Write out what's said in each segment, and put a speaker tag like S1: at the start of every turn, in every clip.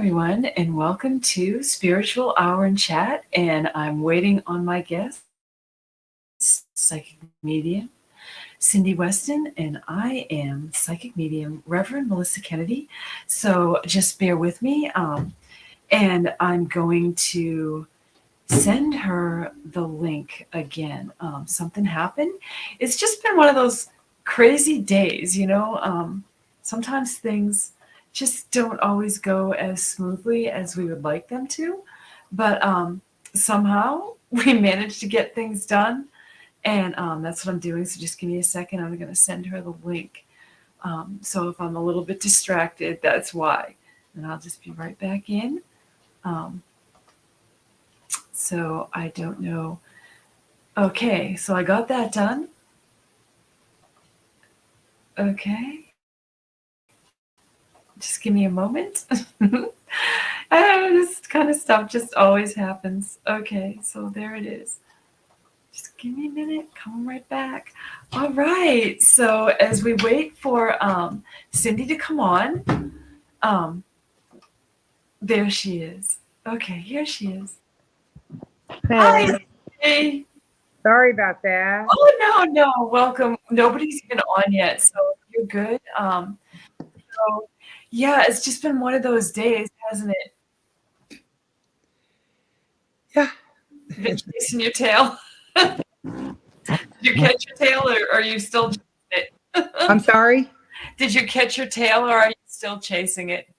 S1: everyone, and welcome to Spiritual Hour and Chat. And I'm waiting on my guest, psychic medium Cyndee Weston, and I am psychic medium Reverend Melissa Kennedy. So just bear with me, and I'm going to send her the link again. Something happened. It's just been one of those crazy days, sometimes things just don't always go as smoothly as we would like them to, but somehow we managed to get things done, and that's what I'm doing. So just give me a second. I'm going to send her the link. So if I'm a little bit distracted, that's why. And I'll just be right back in. So I don't know. Okay, so I got that done. Okay. Just give me a moment. This kind of stuff just always happens. Okay, so there it is. Just give me a minute. Come right back. All right. So as we wait for Cyndee to come on, there she is. Okay, here she is.
S2: Hey,
S1: Hi. Hey.
S2: sorry about that.
S1: Oh no. Welcome. Nobody's even on yet, so you're good. So yeah, it's just been one of those days, hasn't it?
S2: Yeah.
S1: Been chasing your tail. Did you catch your tail, or are you still chasing it?
S2: I'm sorry.
S1: Did you catch your tail, or are you still chasing it?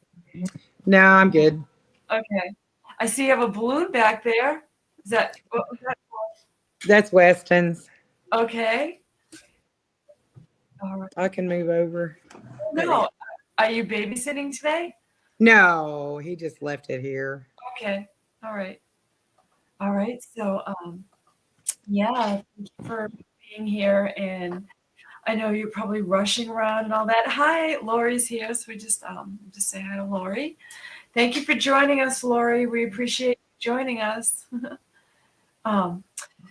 S2: No, I'm good.
S1: Okay. I see you have a balloon back there. Is that what was that
S2: That's Weston's.
S1: for? Okay. All right.
S2: I can move over.
S1: No. Are you babysitting today?
S2: No, he just left it here.
S1: Okay. All right. All right. So yeah, thank you for being here, and I know you're probably rushing around and all that. Hi, Lori's here, so we just say hi to Lori. Thank you for joining us, Lori. We appreciate you joining us. um,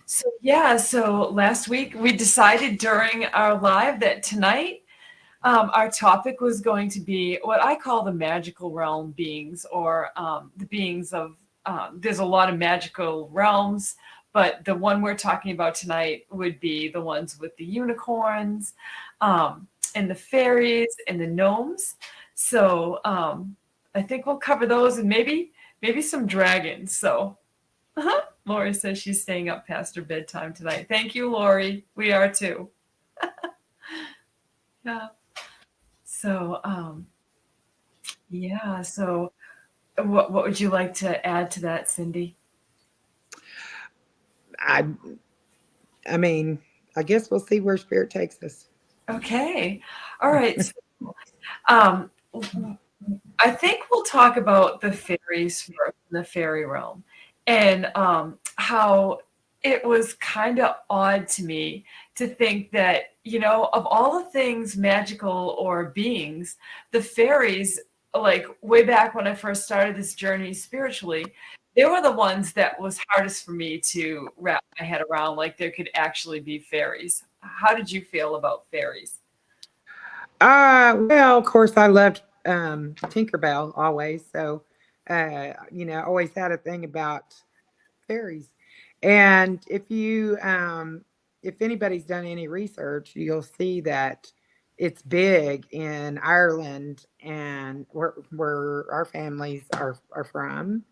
S1: so last week we decided during our live that tonight our topic was going to be what I call the magical realm beings, or the beings of. There's a lot of magical realms, but the one we're talking about tonight would be the ones with the unicorns, and the fairies and the gnomes. So I think we'll cover those, and maybe some dragons. So Lori says she's staying up past her bedtime tonight. Thank you, Lori. We are too. Yeah. So yeah. So what would you like to add to that, Cyndee?
S2: I I mean, I guess we'll see where spirit takes us.
S1: Okay. All right. So, um, I think we'll talk about the fairies first, the fairy realm, and how it was kind of odd to me to think that, of all the things magical or beings, the fairies, like way back when I first started this journey spiritually, they were the ones that was hardest for me to wrap my head around, like there could actually be fairies. How did you feel about fairies?
S2: Well, of course, I loved Tinkerbell always. So, always had a thing about fairies. And if anybody's done any research, you'll see that it's big in Ireland and where our families are from.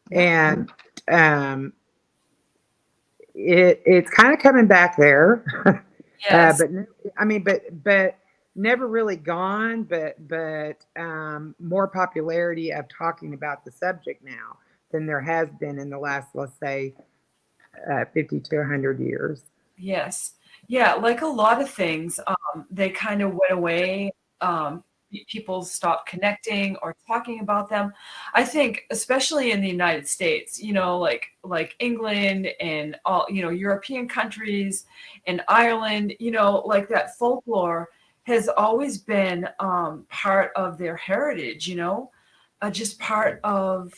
S1: Yeah.
S2: And um, it's kind of coming back there.
S1: Yes.
S2: But never really gone. But more popularity of talking about the subject now than there has been in the last, let's say, 50 to 100 years.
S1: Yes. Yeah, like a lot of things, they kind of went away. People stopped connecting or talking about them. I think, especially in the United States, like England and all, European countries and Ireland, like that folklore has always been part of their heritage, just part of,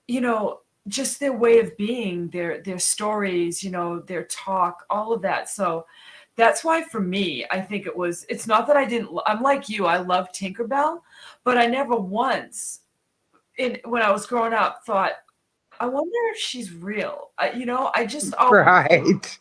S1: you know, just their way of being, their stories, their talk, all of that. So that's why for me, I think it's not that I didn't, I'm like you, I love Tinkerbell, but I never once when I was growing up, thought, I wonder if she's real. I just always
S2: Right.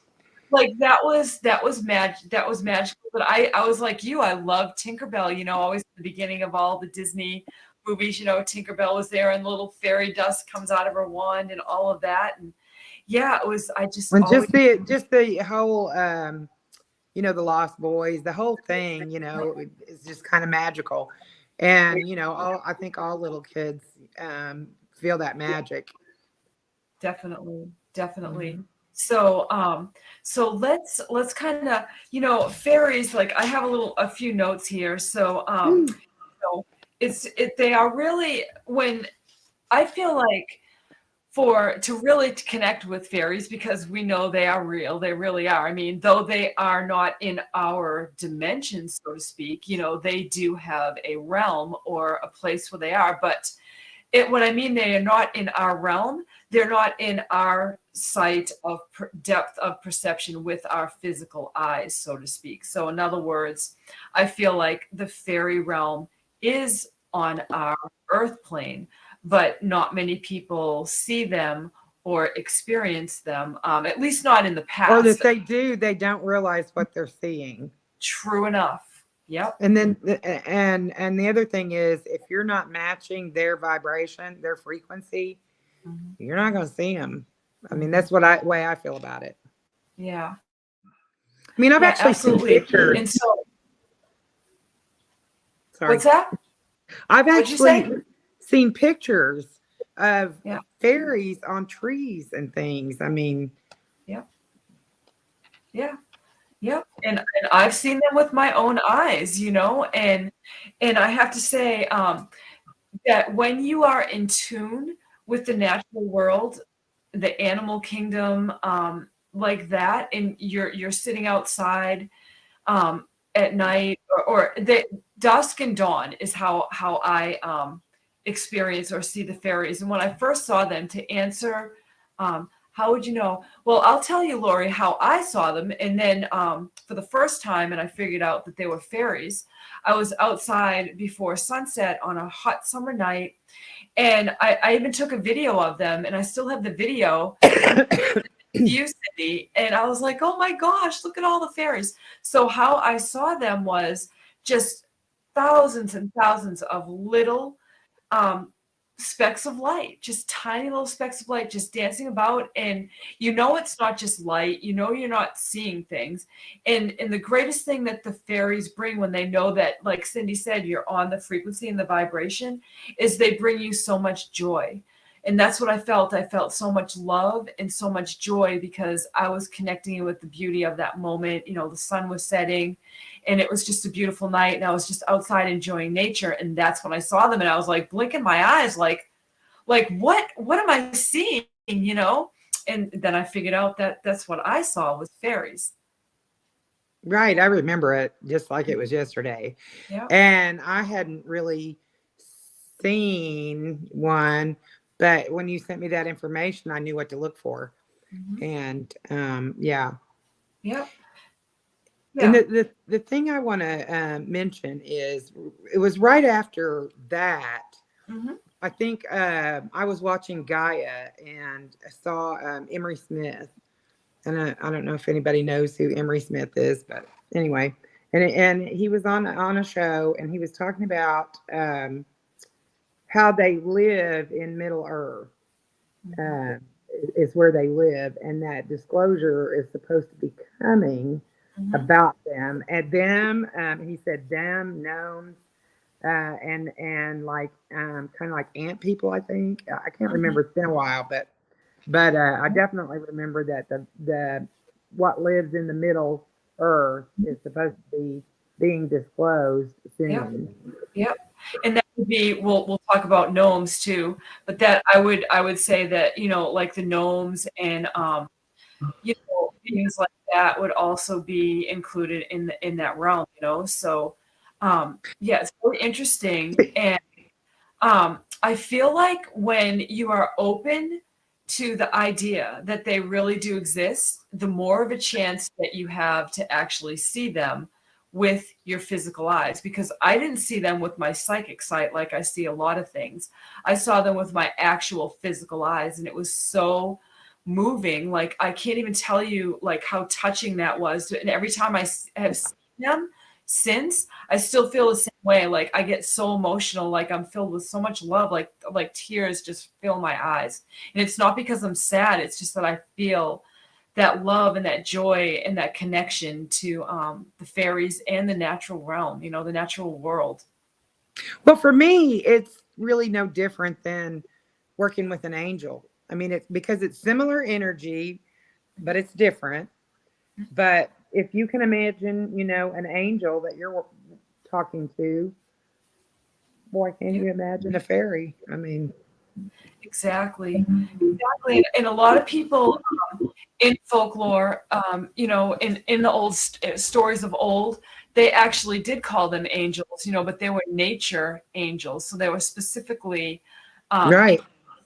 S1: like that was magical. But I was like you, I love Tinkerbell, always at the beginning of all the Disney movies, Tinkerbell was there and the little fairy dust comes out of her wand and all of that. And yeah, it was I just
S2: And
S1: always
S2: just the whole the Lost Boys, the whole thing, is just kind of magical. And all I think all little kids feel that magic.
S1: definitely, definitely.
S2: Mhm.
S1: So let's kind of, fairies, like I have a few notes here.
S2: Mm.
S1: So they are really, when I feel like, for to really to connect with fairies, because we know they are real, they really are. I mean, though they are not in our dimension, so to speak, they do have a realm or a place where they are. But when I mean they are not in our realm, they're not in our sight of depth of perception with our physical eyes, so to speak. So in other words, I feel like the fairy realm is on our earth plane, but not many people see them or experience them, at least not in the
S2: Or
S1: past.
S2: that they do, they don't realize what they're seeing.
S1: True enough. Yep.
S2: And then and the other thing is, if you're not matching their vibration, their frequency,
S1: Mhm.
S2: you're not going to see them. I mean,
S1: Mhm.
S2: that's what I way I feel about it.
S1: Yeah.
S2: I mean, I've
S1: Yeah,
S2: actually seen
S1: absolutely.
S2: pictures.
S1: And so, what's
S2: Sorry.
S1: that?
S2: I've
S1: What'd you
S2: actually
S1: say?
S2: seen pictures of
S1: Yeah.
S2: fairies on trees and things. I mean,
S1: Yeah. Yeah. Yep, and I've seen them with my own eyes, and I have to say, that when you are in tune with the natural world, the animal kingdom, like that, and you're sitting outside, at night, or the dusk and dawn is how I experience or see the fairies. And when I first saw them, to answer, how would you know? Well, I'll tell you, Lori, how I saw them. And then, for the first time, and I figured out that they were fairies. I was outside before sunset on a hot summer night, and I even took a video of them, and I still have the video. You, Cyndee, and I was like, oh my gosh, look at all the fairies. So how I saw them was just thousands and thousands of little, um, specks of light, just tiny little specks of light, just dancing about. And it's not just light, you're not seeing things. And the greatest thing that the fairies bring, when they know that, like Cyndee said, you're on the frequency and the vibration, is they bring you so much joy. And that's what I felt. I felt so much love and so much joy, because I was connecting with the beauty of that moment. The sun was setting, and it was just a beautiful night, and I was just outside enjoying nature. And that's when I saw them, and I was like blinking my eyes, like what am I seeing, and then I figured out that that's what I saw was fairies.
S2: right, I remember it just like it was yesterday.
S1: Yeah.
S2: And I hadn't really seen one, but when you sent me that information, I knew what to look for.
S1: Hmm.
S2: And yeah.
S1: Yeah.
S2: And
S1: Yeah.
S2: the thing I want to mention is it was right after that.
S1: Hmm.
S2: I think I was watching Gaia and I saw Emery Smith. And I don't know if anybody knows who Emery Smith is, but anyway. And he was on a show and he was talking about how they live in Middle Earth.
S1: Hmm.
S2: Uh, is where they live, and that disclosure is supposed to be coming
S1: Hmm.
S2: about them. And them, he said, them gnomes, and like kind of like ant people. I think I can't
S1: Hmm.
S2: remember. It's been a while, but I definitely remember that the what lives in the Middle Earth is supposed to be being disclosed
S1: Yep.
S2: soon.
S1: Yep. And that would be, we'll talk about gnomes too, but that I would say that, like the gnomes and, things like that would also be included in that realm, So, yeah, it's really interesting. And, I feel like when you are open to the idea that they really do exist, the more of a chance that you have to actually see them with your physical eyes, because I didn't see them with my psychic sight like I see a lot of things. I saw them with my actual physical eyes, and it was so moving. Like, I can't even tell you like how touching that was. And every time have seen them since, I still feel the same way. Like, I get so emotional, like I'm filled with so much love, like tears just fill my eyes. And it's not because I'm sad, it's just that I feel that love and that joy and that connection to the fairies and the natural realm, the natural world.
S2: Well, for me, it's really no different than working with an angel. I mean, it's because it's similar energy, but it's different. But if you can imagine, an angel that you're talking to, boy, can
S1: Yeah,
S2: you imagine a fairy? I mean,
S1: exactly. Exactly. And a lot of people in folklore, in the old stories of old, they actually did call them angels, but they were nature angels. So they were specifically
S2: right,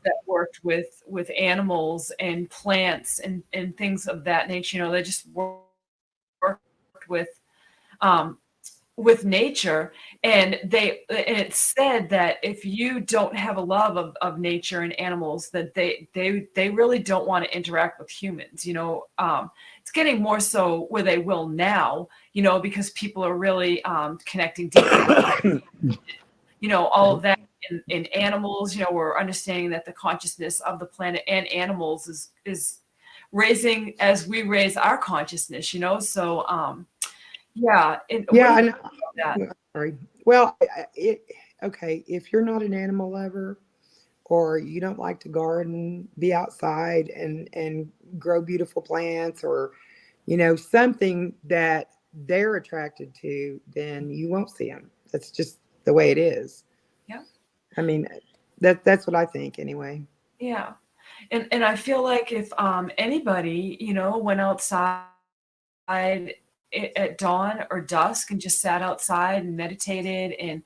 S1: that worked with animals and plants and things of that nature. They just worked um, with nature, and it's said that if you don't have a love of nature and animals, that they really don't want to interact with humans. It's getting more so where they will now, because people are really connecting deeply with all of that in animals. We're understanding that the consciousness of the planet and animals is raising as we raise our consciousness. So yeah. And what do
S2: yeah,
S1: you
S2: and
S1: think about that?
S2: sorry. Well, okay. If you're not an animal lover, or you don't like to garden, be outside and grow beautiful plants, or something that they're attracted to, then you won't see them. That's just the way it is.
S1: Yeah.
S2: I mean, that's what I think anyway.
S1: Yeah. And I feel like if anybody, went outside at dawn or dusk and just sat outside and meditated and,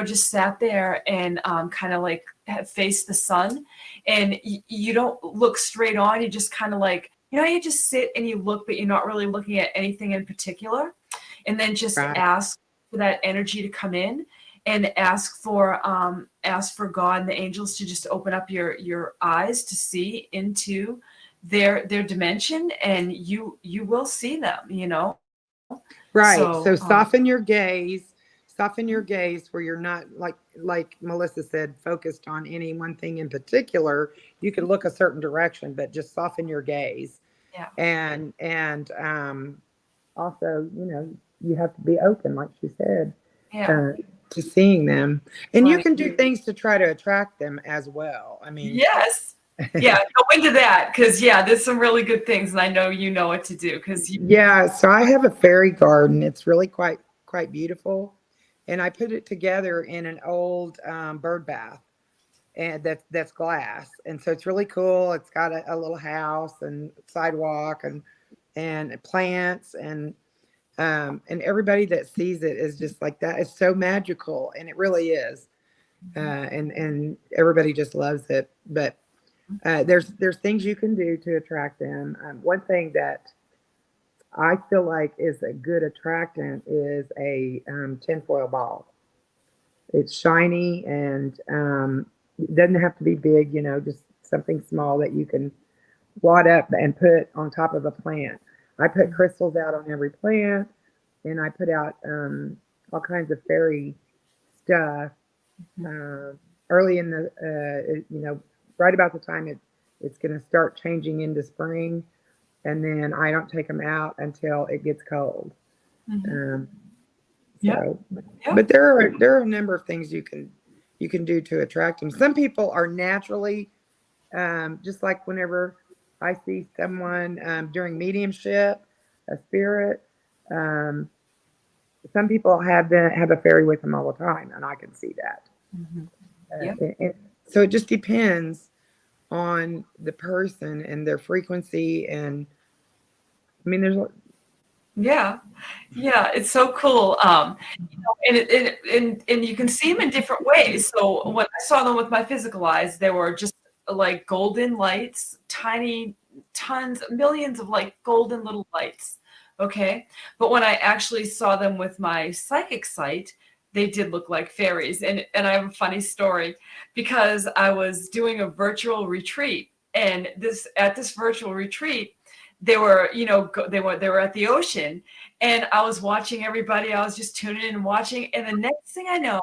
S1: just sat there and kind of like faced the sun, and you don't look straight on, you just kind of like, you just sit and you look, but you're not really looking at anything in particular. And then just
S2: Right.
S1: ask for that energy to come in, and ask for God and the angels to just open up your eyes to see into their dimension, and you will see them.
S2: Right.
S1: So
S2: So soften your gaze where you're not, like Melissa said, focused on any one thing in particular. You could look a certain direction, but just soften your gaze.
S1: yeah,
S2: And also, you have to be open, like she said,
S1: yeah,
S2: uh, to seeing them. And you
S1: right.
S2: can do things to try to attract them as well. I mean,
S1: Yes. Yeah, go into that, because yeah, there's some really good things, and I know you know what to do, because you.
S2: yeah, so I have a fairy garden. It's really quite beautiful, and I put it together in an old bird bath, and that's glass, and so it's really cool. It's got a little house and sidewalk and plants, and everybody that sees it is just like, that is so magical, and it really is. And everybody just loves it. But there's things you can do to attract them. One thing that I feel like is a good attractant is a tinfoil ball. It's shiny, and it doesn't have to be big. Just something small that you can wad up and put on top of a plant. I put crystals out on every plant, and I put out all kinds of fairy stuff uh, early in the, right about the time it's going to start changing into spring, and then I don't take them out until it gets cold.
S1: Mhm.
S2: Um,
S1: Yeah,
S2: so,
S1: yeah,
S2: but there are a number of things you can do to attract them. Some people are naturally, just like whenever I see someone during mediumship, a spirit. Um, some people have a fairy with them all the time, and I can see that.
S1: mhm, yeah,
S2: So it just depends on the person and their frequency. And I mean,
S1: yeah, yeah. It's so cool. And you can see them in different ways. So when I saw them with my physical eyes, they were just like golden lights, tiny, tons, millions of like golden little lights Okay. But when I actually saw them with my psychic sight, they did look like fairies. And I have a funny story because I was doing a virtual retreat, and this at this virtual retreat, they were, they were at the ocean, and I was watching everybody. I was just tuning in and watching, and the next thing I know,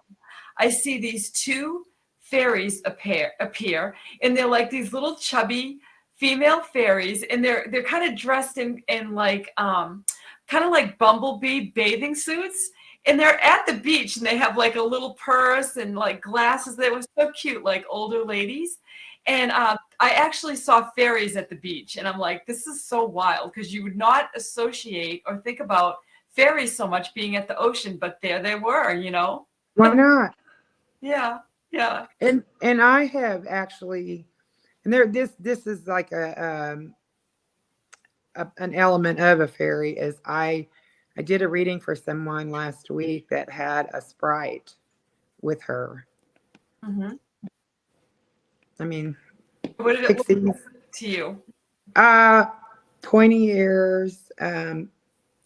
S1: I see these two fairies appear, and they're like these little chubby female fairies, and they're kind of dressed in like kind of like bumblebee bathing suits, and they're at the beach, and they have like a little purse and like glasses. They were so cute, like older ladies. And I actually saw fairies at the beach, and I'm like, this is so wild, because you would not associate or think about fairies so much being at the ocean, but there they were.
S2: Why not?
S1: Yeah, yeah.
S2: And I have actually, and there this is like an element of a fairy. Is I did a reading for someone last week that had a sprite with her.
S1: Hmm.
S2: I mean,
S1: What did it look
S2: pixies.
S1: to you?
S2: Uh, Pointy ears,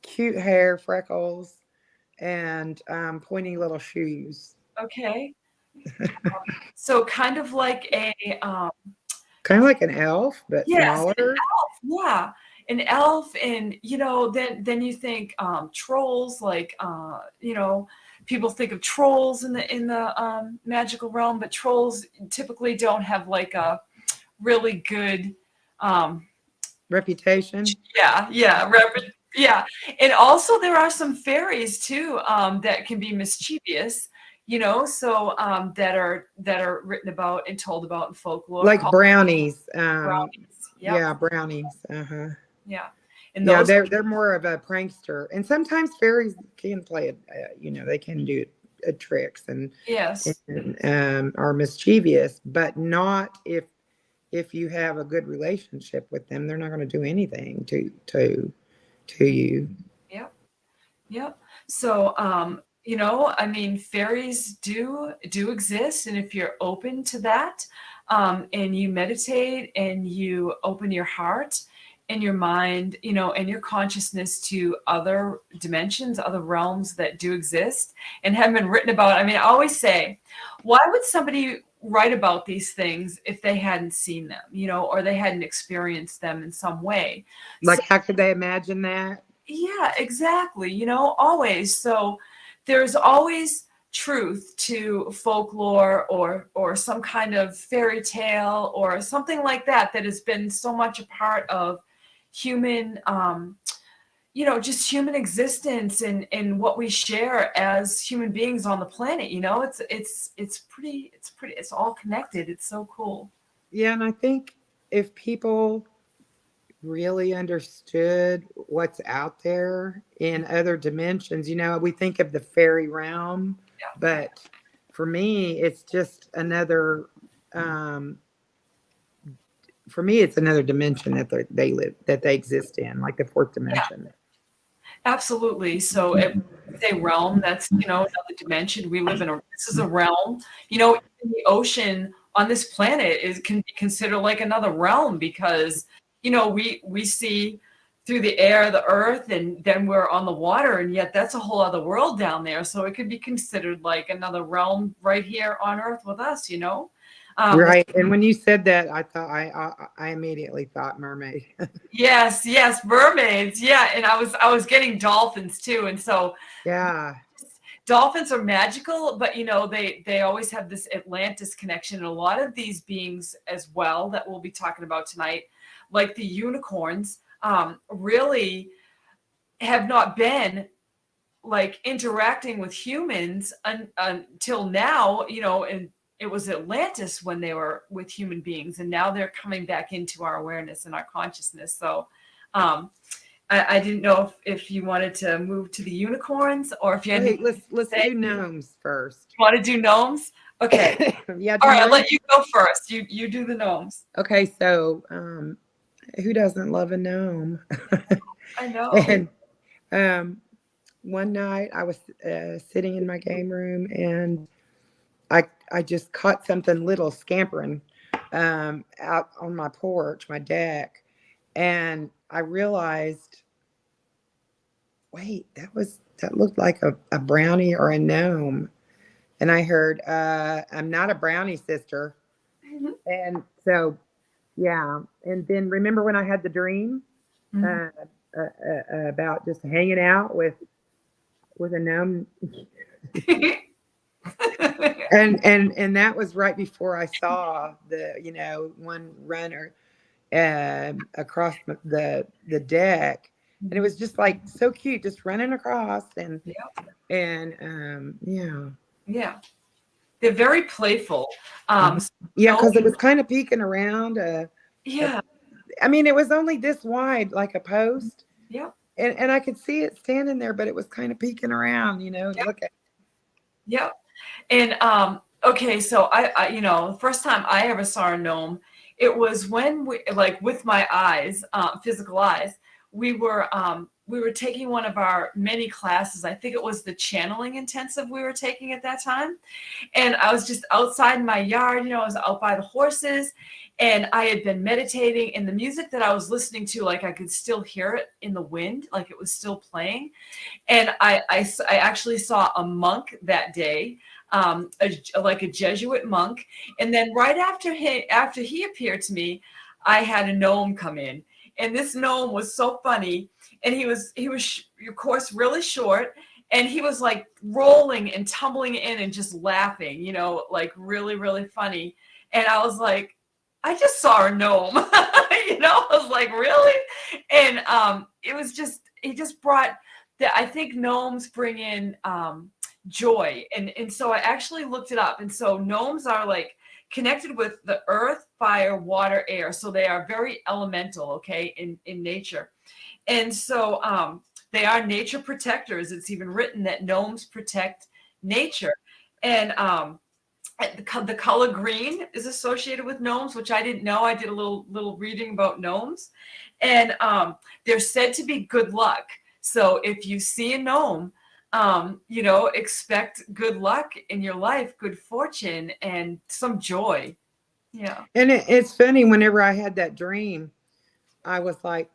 S2: cute hair, freckles, and pointy little shoes.
S1: Okay. So kind of like a
S2: Kind of like an elf, but
S1: yes,
S2: smaller.
S1: yeah, an elf. And then you think trolls, like people think of trolls in the magical realm, but trolls typically don't have like a really good um
S2: Reputation.
S1: yeah. And also there are some fairies too, that can be mischievous, so that are written about and told about in folklore,
S2: Like
S1: called
S2: brownies.
S1: brownies. Yep.
S2: Yeah, brownies. Uh-huh.
S1: Yeah. And
S2: Yeah,
S1: those,
S2: they're more of a prankster, and sometimes fairies can play it. They can do tricks
S1: yes.
S2: and are mischievous, but not if you have a good relationship with them. They're not going to do anything to you.
S1: Yep. Yep. So, I mean, fairies do exist, and if you're open to that, and you meditate and you open your heart and your mind, and your consciousness to other dimensions, other realms that do exist and have been written about. I mean, I always say, why would somebody write about these things if they hadn't seen them, or they hadn't experienced them in some way? So
S2: Like, how could they imagine that?
S1: yeah, exactly. Always. So there's always truth to folklore or some kind of fairy tale or something like that has been so much a part of human just human existence and what we share as human beings on the planet. It's all connected. It's so cool.
S2: Yeah, and I think if people really understood what's out there in other dimensions, we think of the fairy realm,
S1: Yeah.
S2: but for me, it's just another. Um, for me, it's another dimension that they exist in, like the fourth
S1: Yeah.
S2: dimension.
S1: Absolutely. So if we say realm, that's, another dimension. This is a realm. Even the ocean on this planet can be considered like another realm because, we see through the air, the earth, and then we're on the water, and yet that's a whole other world down there. So it could be considered like another realm right here on earth with us. Um,
S2: Right. And when you said that, I immediately thought mermaid.
S1: yes, yes, mermaids. Yeah. And I was getting dolphins too. And so
S2: Yeah.
S1: dolphins are magical, but they always have this Atlantis connection, and a lot of these beings as well that we'll be talking about tonight, like the unicorns, really have not been like interacting with humans until now, and it was Atlantis when they were with human beings, and now they're coming back into our awareness and our consciousness. So um, I didn't know if you wanted to move to the unicorns or if you had
S2: Wait,
S1: anything
S2: let's
S1: to say.
S2: do gnomes first.
S1: Want to do gnomes? Okay.
S2: Yeah,
S1: All
S2: do
S1: right, I'll
S2: gnomes.
S1: let you go first. You do the gnomes.
S2: Okay, so who doesn't love a gnome?
S1: I know.
S2: And um, one night I was sitting in my game room, and I just caught something little scampering out on my porch, my deck, and I realized wait, that looked like a brownie or a gnome. And I heard, I'm not a brownie, sister.
S1: Mhm.
S2: And so, yeah. And then remember when I had the dream
S1: Mhm.
S2: uh, about just hanging out with a gnome, and that was right before I saw one runner across the deck, and it
S1: Mhm.
S2: was just like so cute, just running across
S1: Yeah,
S2: and yeah.
S1: yeah. They're very playful.
S2: Mhm.
S1: So
S2: Yeah,
S1: no,
S2: because it was kind of peeking around. Uh,
S1: yeah,
S2: I mean, it was only this wide, like a post,
S1: yeah,
S2: and I could see it standing there, but it was kind of peeking around, and
S1: yeah,
S2: look at.
S1: yeah. And okay, so the first time I ever saw a gnome, it was when we like with my eyes, physical eyes, we were taking one of our many classes. I think it was the channeling intensive we were taking at that time. And I was just outside in my yard, I was out by the horses, and I had been meditating, and the music that I was listening to, like I could still hear it in the wind, like it was still playing. And I actually saw a monk that day, like a Jesuit monk. And then right after he appeared to me, I had a gnome come in, and this gnome was so funny, and he was of course really short, and he was like rolling and tumbling in and just laughing, like really really funny. And I was like, I just saw a gnome. I was like, really? And it was just he just brought that. I think gnomes bring in joy, and so I actually looked it up, and so gnomes are like connected with the earth, fire, water, air, so they are very elemental, okay, in nature. And so they are nature protectors. It's even written that gnomes protect nature. And the color green is associated with gnomes, which I didn't know. I did a little reading about gnomes, and they're said to be good luck. So if you see a gnome, expect good luck in your life, good fortune, and some joy. Yeah.
S2: And it's funny. Whenever I had that dream, I was like,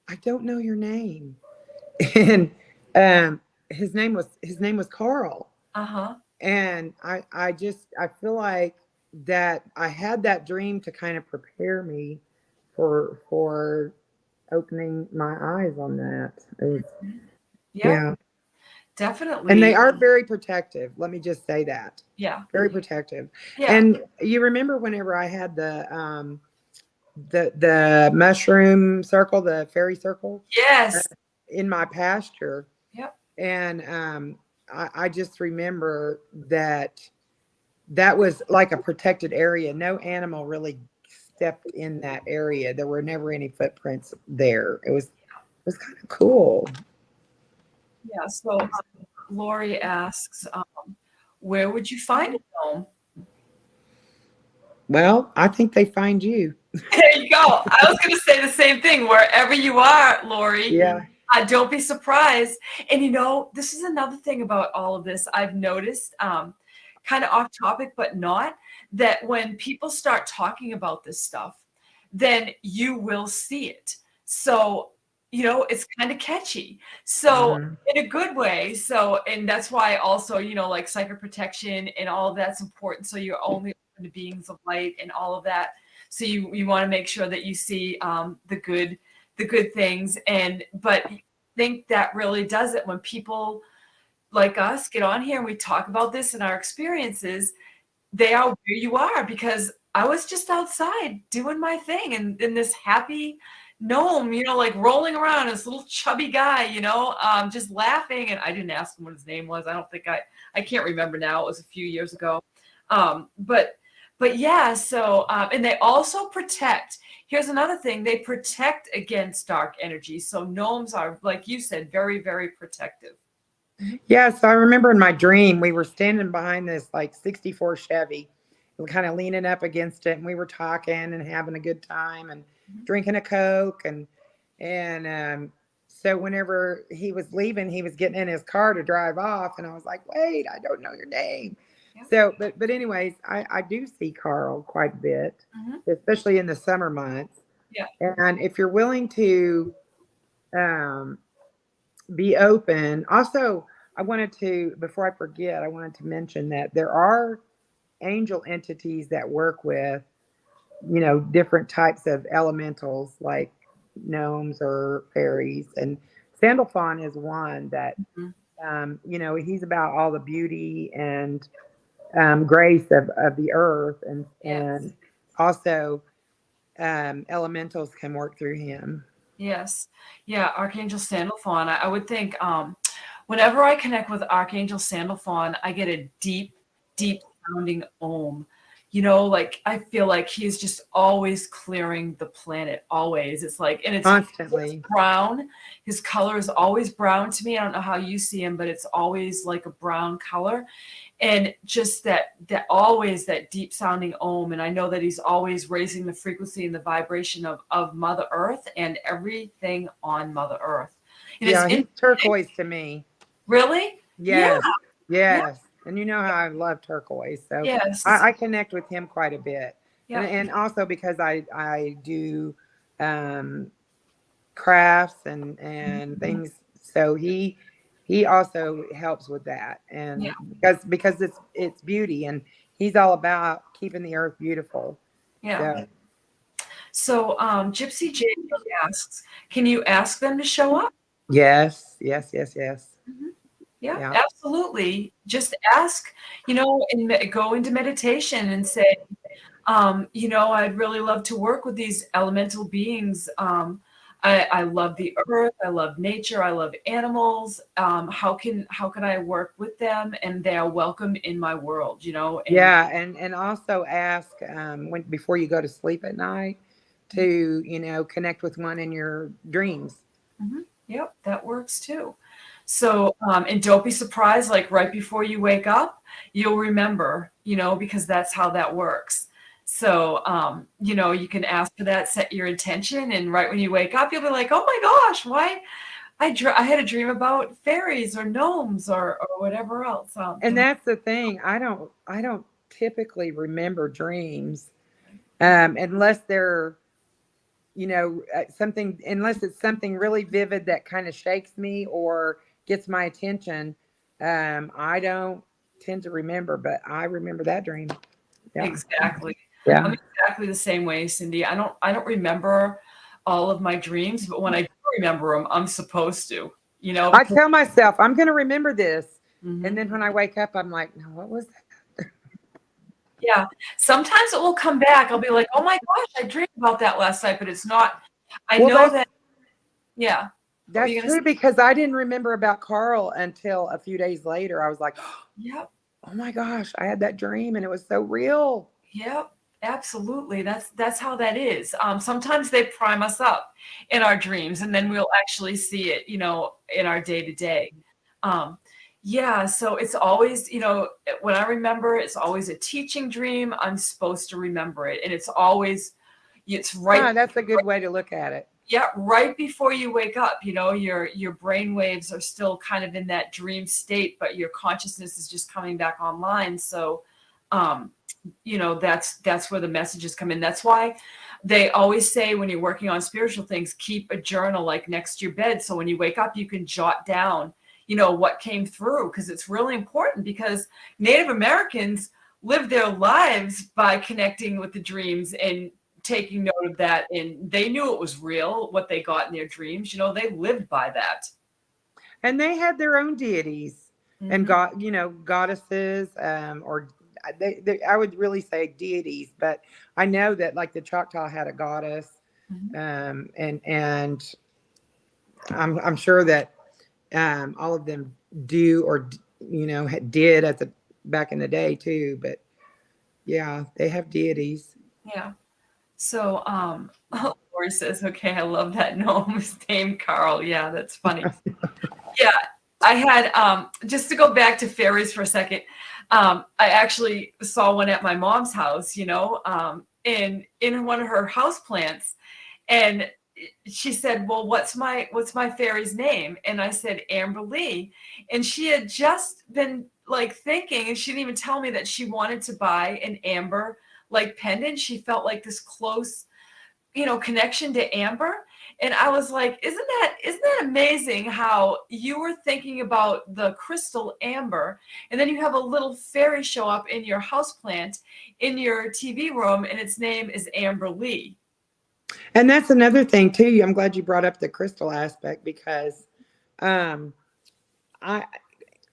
S2: I don't know your name, and his name was Carl.
S1: Uh huh.
S2: And I feel like that I had that dream to kind of prepare me for opening my eyes on that.
S1: Yeah,
S2: Yeah. And they
S1: definitely.
S2: are very protective. Let me just say that.
S1: Yeah.
S2: Very protective.
S1: Yeah.
S2: And you remember whenever I had the mushroom circle, the fairy circle, uh,
S1: Yes.
S2: in my pasture,
S1: Yep.
S2: and I just remember that was like a protected area. No animal really stepped in that area. There were never any footprints there. It was kind of cool.
S1: Yeah. So Lori asks, where would you find a gnome?
S2: Well, I think they find you.
S1: There you go. I was going to say the same thing. Wherever you are, Lori,
S2: Yeah.
S1: don't be surprised. And this is another thing about all of this I've noticed, kind of off topic, but not, that when people start talking about this stuff, then you will see it. So, it's kind of catchy. So,
S2: Mhm.
S1: in a good way. So, and that's why also, like psychic protection and all of that's important. So, you're only open to beings of light and all of that. So you want to make sure that you see the good things. But I think that really does it when people like us get on here and we talk about this and our experiences. They are where you are, because I was just outside doing my thing, and this happy gnome, like rolling around, this little chubby guy, just laughing. And I didn't ask him what his name was. I don't think I can't remember now. It was a few years ago. But yeah, so and they also protect. Here's another thing: they protect against dark energy. So gnomes are, like you said, very, very protective. Mhm.
S2: Yeah, so I remember in my dream we were standing behind this like 64 Chevy, and kind of leaning up against it, and we were talking and having a good time and
S1: Mhm.
S2: drinking a Coke, and so whenever he was leaving, he was getting in his car to drive off, and I was like, "Wait, I don't know your name."
S1: Yeah.
S2: So, but anyways, I do see Carl quite a bit,
S1: Mhm.
S2: especially in the summer months.
S1: Yeah.
S2: And if you're willing to um be open. Also, I wanted to, before I forget, I wanted to mention that there are angel entities that work with, different types of elementals like gnomes or fairies. And Sandalphon is one that,
S1: Mhm.
S2: he's about all the beauty and grace of the earth. And
S1: Yes.
S2: also, elementals can work through him.
S1: Yes. Yeah, Archangel Sandalphon. I would think whenever I connect with Archangel Sandalphon, I get a deep, deep sounding ohm. Like I feel like he's just always clearing the planet, always. It's like, and it's
S2: Constantly.
S1: brown. His color is always brown to me. I don't know how you see him, but it's always like a brown color. And just that always that deep sounding ohm. And I know that he's always raising the frequency and the vibration of Mother Earth and everything on Mother Earth. And it's
S2: Yeah,
S1: in
S2: he's turquoise to me.
S1: really, yeah,
S2: Yes,
S1: yeah,
S2: yes. And you know how I love turquoise, so
S1: yes,
S2: I connect with him quite a bit. And
S1: yeah,
S2: and also because I do um crafts and
S1: mhm,
S2: things, so he also helps with that.
S1: yeah,
S2: And because it's beauty, and he's all about keeping the earth beautiful.
S1: yeah.
S2: So
S1: So Gypsy Jane asks, can you ask them to show up?
S2: yes, yes, yes, yes.
S1: Mhm. Yeah,
S2: Yeah.
S1: absolutely. Just ask, and go into meditation and say, I'd really love to work with these elemental beings. I love the earth. I love nature. I love animals. How can I work with them? And they are welcome in my world, and
S2: Yeah, and also ask when before you go to sleep at night to connect with one in your dreams.
S1: mhm, yep, that works too. So, and don't be surprised, like right before you wake up, you'll remember, because that's how that works. So, you can ask for that, set your intention, and right when you wake up, you'll be like, "Oh my gosh, why I had a dream about fairies or gnomes or whatever else."
S2: And that's the thing. I don't typically remember dreams unless they're something, unless it's something really vivid that kind of shakes me or gets my attention. I don't tend to remember, but I remember that dream. Yeah.
S1: Exactly. I'm
S2: Yeah.
S1: exactly the same way, Cyndee. I don't remember all of my dreams, but when I do remember them, I'm supposed to,
S2: I
S1: because
S2: tell myself I'm going to remember this. And
S1: mhm.
S2: then when I wake up, I'm like, no, what was that?
S1: Yeah. Sometimes it will come back. I'll be like, "Oh my gosh, I dreamed about that last night," but it's not. I
S2: Well,
S1: know
S2: that's
S1: that. Yeah. What were
S2: that's
S1: you gonna say?
S2: true because I didn't remember about Carl until a few days later. I was like,
S1: Yep.
S2: oh my gosh, I had that dream and it was so real.
S1: Yep. Absolutely. That's how that is. Sometimes they prime us up in our dreams, and then we'll actually see it, in our day to day. Um, yeah. So it's always, when I remember, it's always a teaching dream. I'm supposed to remember it, and it's
S2: Ah,
S1: right.
S2: that's a good way to look at it.
S1: Yeah, right before you wake up, your brain waves are still kind of in that dream state, but your consciousness is just coming back online. So, um, that's where the messages come in. That's why they always say when you're working on spiritual things, keep a journal like next to your bed, so when you wake up, you can jot down, what came through, because it's really important. Because Native Americans live their lives by connecting with the dreams and taking note of that, and they knew it was real what they got in their dreams. They lived by that.
S2: And they had their own deities and
S1: Hmm.
S2: goddesses, or I would really say deities, but I know that like the Choctaw had a goddess,
S1: Hmm.
S2: and I'm sure that all of them do or did at the back in the day too. But yeah, they have deities.
S1: Yeah. So, Lori says, "Okay, I love that gnome's name, Carl." Yeah, that's funny. Yeah, I had just to go back to fairies for a second. I actually saw one at my mom's house, in one of her house plants, and she said, "Well, what's my fairy's name?" And I said, "Amber Lee." And she had just been like thinking, and she didn't even tell me that she wanted to buy an amber like pendant. She felt like this close, connection to amber. And I was like, isn't that amazing how you were thinking about the crystal amber, and then you have a little fairy show up in your houseplant in your TV room, and its name is Amber Lee.
S2: And that's another thing too. I'm glad you brought up the crystal aspect because um, I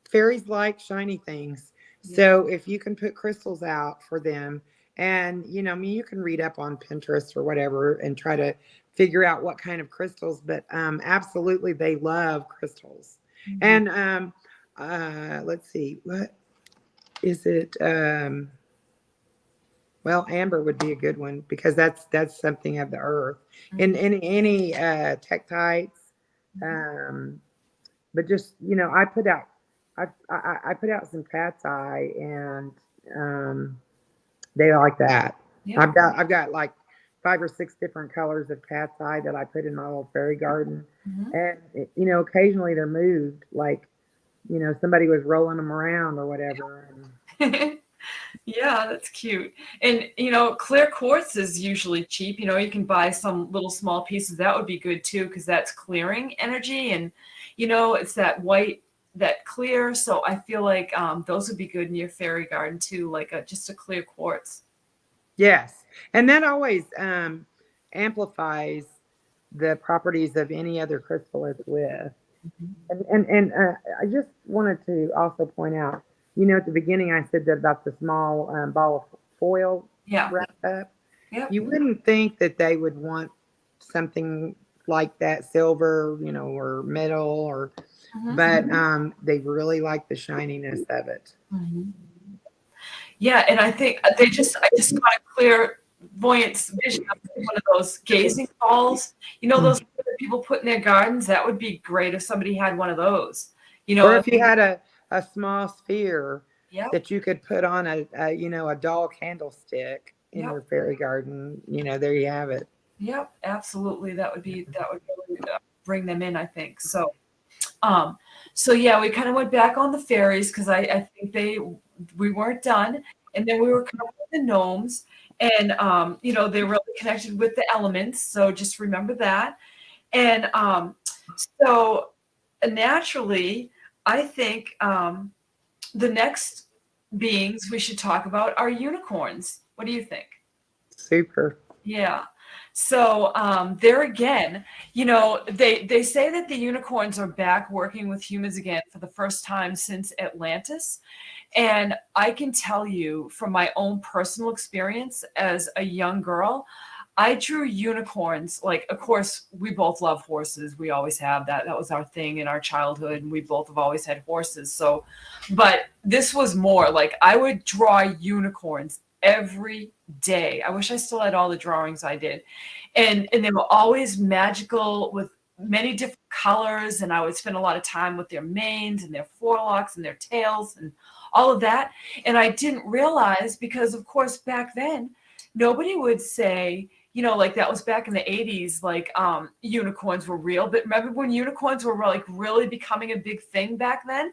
S2: fairies like shiny things.
S1: Yeah.
S2: So if you can put crystals out for them, and I mean, you can read up on Pinterest or whatever and try to figure out what kind of crystals. But absolutely, they love crystals.
S1: Mhm.
S2: And let's see, what is it? Well, amber would be a good one because that's something of the earth. In
S1: Mhm.
S2: any tektites,
S1: Mhm.
S2: um, but just I put out I put out some cat's eye, and they like that.
S1: Yep.
S2: I've got like 5 or 6 different colors of cat's eye that I put in my little fairy garden,
S1: Mhm.
S2: and occasionally they're moved, like somebody was rolling them around or whatever. And
S1: Yeah, that's cute. And clear quartz is usually cheap. You can buy some little small pieces. That would be good too, because that's clearing energy, and it's that white, that clear. So I feel like those would be good in your fairy garden too, like just a clear quartz.
S2: yes, and that always amplifies the properties of any other crystal it's with.
S1: Mhm.
S2: And I just wanted to also point out, at the beginning I said that about the small ball of foil
S1: Yeah.
S2: wrapped up.
S1: Yep.
S2: You wouldn't think that they would want something like that, silver, or metal, or,
S1: Mhm.
S2: but they really like the shininess of it.
S1: Mhm. Yeah, and I think I just got a clear voyance vision of one of those gazing balls. Those that people put in their gardens? That would be great if somebody had one of those.
S2: Or if you had a small sphere
S1: Yep,
S2: that you could put on a doll candlestick in
S1: yep,
S2: your fairy garden, there you have it.
S1: yep, absolutely. That would really bring them in, I think. Um, so yeah, we kind of went back on the fairies because I think we weren't done, and then we were covering the gnomes, and they're really connected with the elements. So just remember that. And so naturally, I think the next beings we should talk about are unicorns. What do you think?
S2: Super.
S1: Yeah. So there again, they say that the unicorns are back working with humans again for the first time since Atlantis. And I can tell you from my own personal experience as a young girl, I drew unicorns. Like, of course, we both love horses. We always have that. That was our thing in our childhood, and we both have always had horses. So, but this was more like I would draw unicorns every day. I wish I still had all the drawings I did. And they were always magical with many different colors, and I would spend a lot of time with their manes and their forelocks and their tails and all of that. And I didn't realize, because of course back then nobody would say, like that was back in the 80s, like unicorns were real. But remember when unicorns were like really becoming a big thing back then?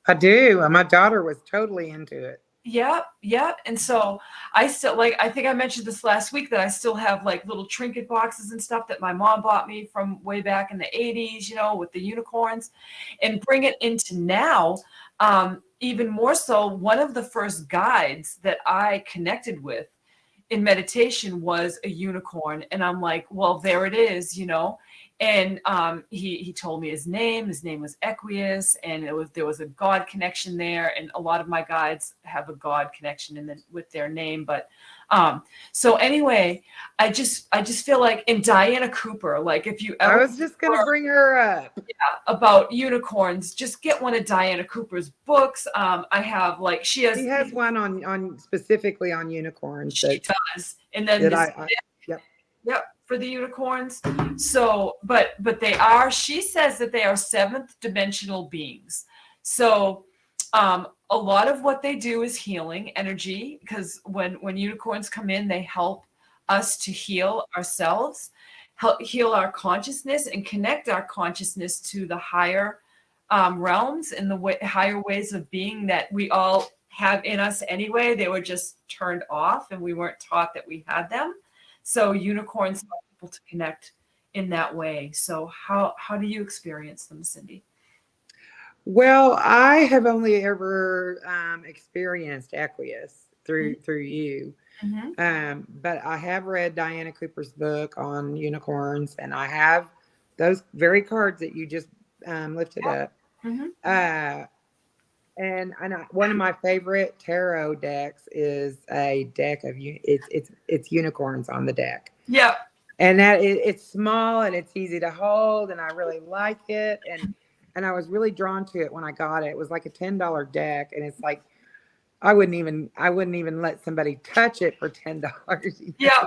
S2: I do. My daughter was totally into it.
S1: Yep, yep. And so I still, like, I think I mentioned this last week, that I still have like little trinket boxes and stuff that my mom bought me from way back in the 80s, with the unicorns, and bring it into now. Even more so, one of the first guides that I connected with in meditation was a unicorn, and I'm like, well, there it is. And he told me his name. His name was Equius, and there was a God connection there, and a lot of my guides have a God connection with their name. But so anyway, I just feel like, in Diana Cooper, like, if you
S2: I
S1: ever
S2: was just gonna bring her up.
S1: about unicorns, just get one of Diana Cooper's books. I have, like, she
S2: She
S1: has
S2: has one on specifically on unicorns
S1: she does, and then
S2: that
S1: this,
S2: yep.
S1: yep, for the unicorns. So, but they are, she says that they are seventh dimensional beings. So, a lot of what they do is healing energy, because when unicorns come in, they help us to heal ourselves, help heal our consciousness, and connect our consciousness to the higher realms and the higher ways of being that we all have in us anyway. They were just turned off, and we weren't taught that we had them. So unicorns help people to connect in that way. So how do you experience them, Cyndee?
S2: Well, I have only ever experienced Equius through you.
S1: Mm-hmm.
S2: But I have read Diana Cooper's book on unicorns, and I have those very cards that you just lifted up.
S1: Mm-hmm.
S2: Uh, one of my favorite tarot decks is a deck of it's unicorns on the deck,
S1: Yeah.
S2: and it's small and it's easy to hold, and I really like it, and I was really drawn to it when I got it. It was like a $10 deck, and it's like I wouldn't even let somebody touch it for $10.
S1: Yeah.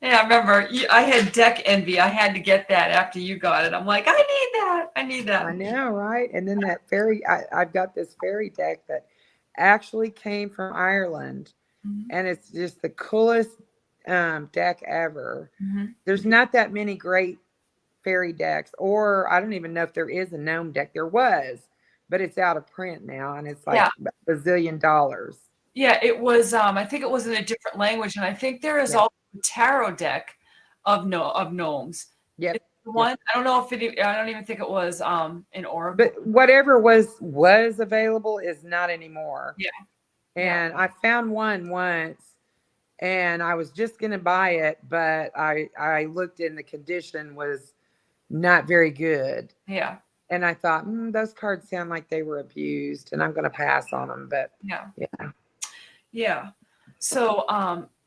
S1: Yeah, I remember I had deck envy. I had to get that after you got it. I'm like, I need that. I need that.
S2: I know, right? And then that I've got this fairy deck that actually came from Ireland,
S1: Mm-hmm.
S2: and it's just the coolest deck ever.
S1: Mm-hmm.
S2: There's not that many great fairy decks, or I don't even know if there is a gnome deck. There was, but it's out of print now, and it's
S1: Yeah.
S2: like a bazillion dollars.
S1: Yeah, it was I think it was in a different language, and I think there is
S2: Yeah.
S1: also a tarot deck of gnomes.
S2: Yep.
S1: It's the
S2: Yep.
S1: one I don't know if I don't even think it was an oracle.
S2: But whatever was available is not anymore.
S1: Yeah. Yeah.
S2: And I found one once, and I was just going to buy it, but I looked and the condition was not very good.
S1: Yeah.
S2: And I thought, those cards sound like they were abused, and I'm going to pass on them. But
S1: Yeah.
S2: yeah,
S1: Yeah. So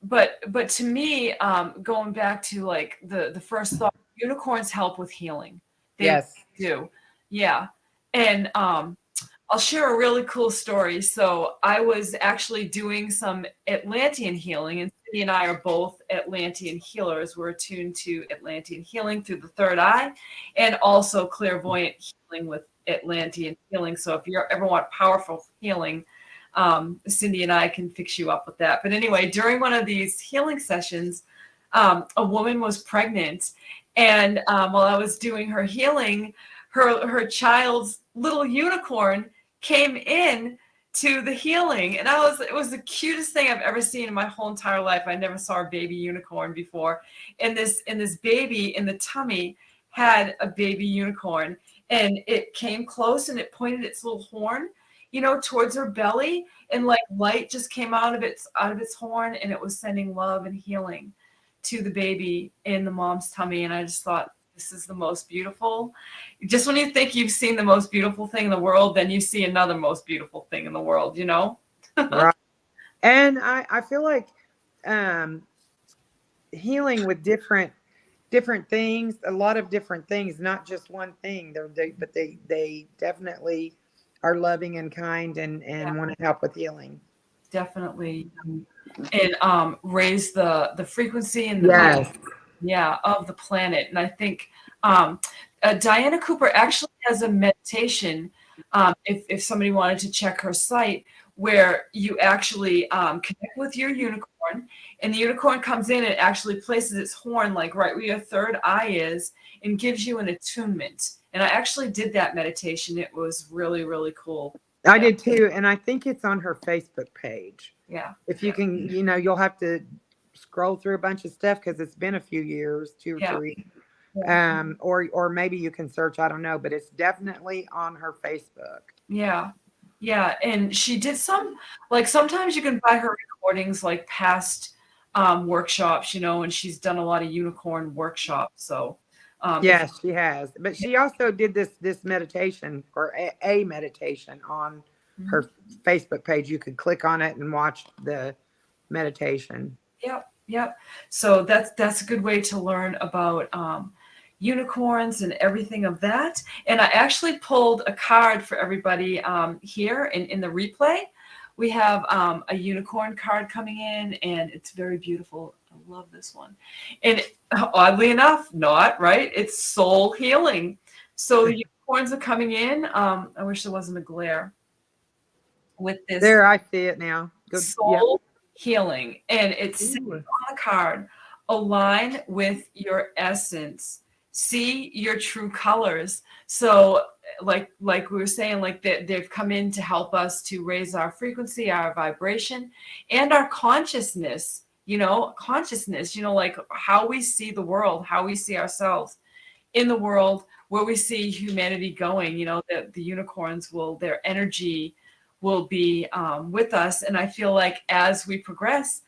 S1: but to me, going back to like the first thought, unicorns help with healing. They
S2: yes,
S1: do. Yeah. And I'll share a really cool story. So I was actually doing some Atlantean healing, and Cyndee and I are both Atlantean healers. We're attuned to Atlantean healing through the third eye, and also clairvoyant healing with Atlantean healing. So if you ever want powerful healing, Cyndee and I can fix you up with that. But anyway, during one of these healing sessions, a woman was pregnant, and while I was doing her healing, her child's little unicorn came in to the healing, and it was the cutest thing I've ever seen in my whole entire life. I never saw a baby unicorn before, and this baby in the tummy had a baby unicorn, and it came close and it pointed its little horn, towards her belly, and like light just came out of its horn, and it was sending love and healing to the baby in the mom's tummy. And I just thought, this is the most beautiful. Just when you think you've seen the most beautiful thing in the world, then you see another most beautiful thing in the world,
S2: right. And I feel like um, healing with different things, a lot of different things, not just one thing. But they definitely are loving and kind, and
S1: Yeah.
S2: want to help with healing.
S1: Definitely. And raise the frequency and the
S2: Yes.
S1: of the planet. And I think Diana Cooper actually has a meditation, if somebody wanted to check her site, where you actually connect with your unicorn, and the unicorn comes in and actually places its horn like right where your third eye is, and gives you an attunement. And I actually did that meditation. It was really, really cool.
S2: I did too, and I think it's on her Facebook page.
S1: Yeah.
S2: If you can, you'll have to scroll through a bunch of stuff because it's been a few years, 2 or 3. Or maybe you can search, I don't know, but it's definitely on her Facebook.
S1: Yeah. Yeah. And she did like sometimes you can buy her recordings like past workshops, and she's done a lot of unicorn workshops. So
S2: yes, she has. But she also did this meditation, or a meditation on her Facebook page. You could click on it and watch the meditation.
S1: Yep. Yep. So that's a good way to learn about unicorns and everything of that. And I actually pulled a card for everybody here in the replay. We have a unicorn card coming in, and it's very beautiful. I love this one. And oddly enough, not right. It's soul healing. So the unicorns are coming in. I wish there wasn't a glare with this.
S2: There, I see it now.
S1: Good. Soul healing. And it's on the card. Align with your essence. See your true colors. So like we were saying, like they've come in to help us to raise our frequency, our vibration, and our consciousness consciousness, like how we see the world, how we see ourselves in the world, where we see humanity going. The unicorns their energy will be with us. And I feel like as we progress,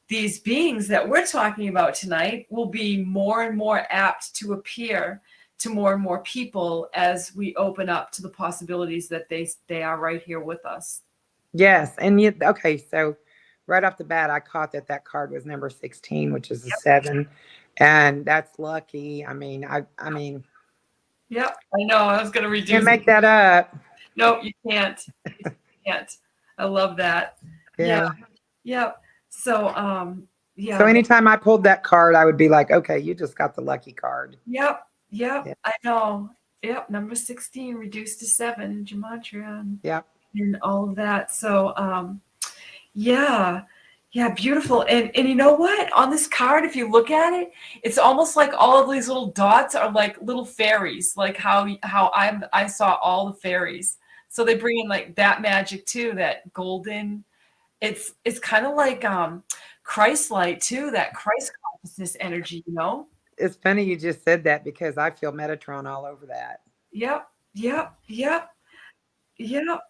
S1: these beings that we're talking about tonight will be more and more apt to appear to more and more people as we open up to the possibilities that they are right here with us.
S2: Yes, and okay, so right off the bat, I caught that card was number 16, which is a
S1: Yep.
S2: 7, and that's lucky. I mean,
S1: Yep. I know. I was going to
S2: can't
S1: reduce.
S2: make that up.
S1: No, you can't. You can't. I love that. Yeah.
S2: Yeah.
S1: Yep. So,
S2: So
S1: yeah.
S2: anytime I pulled that card, I would be like, okay, you just got the lucky card.
S1: Yep. Yep.
S2: Yeah.
S1: I know. Yep. Number 16 reduced to 7 in gematria
S2: Yep.
S1: and all of that. So, yeah. Yeah, beautiful. And you know what? On this card, if you look at it, it's almost like all of these little dots are like little fairies, like how I saw all the fairies. So they bring in like that magic too, that golden. It's kind of like Christ light too, that Christ consciousness energy,
S2: It's funny you just said that because I feel Metatron all over that.
S1: Yep, yep, yep, yep.